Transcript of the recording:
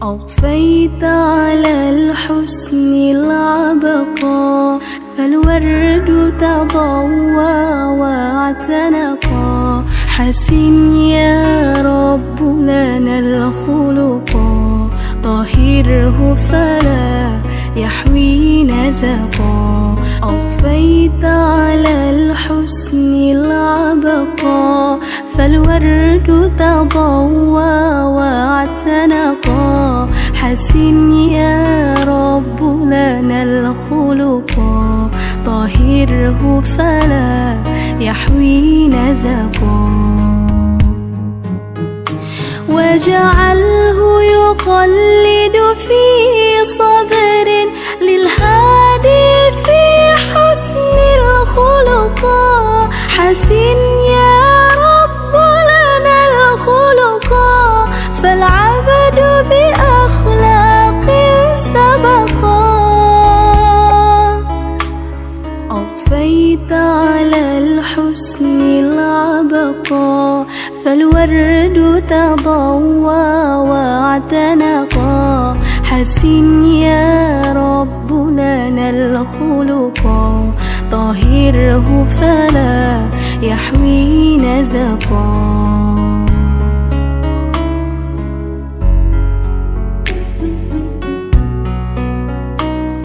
أضفيت على الحسن العبقى، فالورد تضوى واعتنقا. حسن يا رب لنا الخلقا، طهره فلا يحوي نزقا. أضفيت على الحسن العبقا، فالورد تضوى واعتنقا. حسن يا رب لنا الخلقا، طهره فلا يحوي نزقا. واجعله يقلد في صدر للهادي في حسن الخلقا. حسن يا رب لنا الخلقا، فالعبد بأخلاق سبقا. أضفيت على الحسن العبقا، فالورد تضوى واعتنقا. حسن يا رب لنا الخلقا، طهره فلا يحوي نزقا.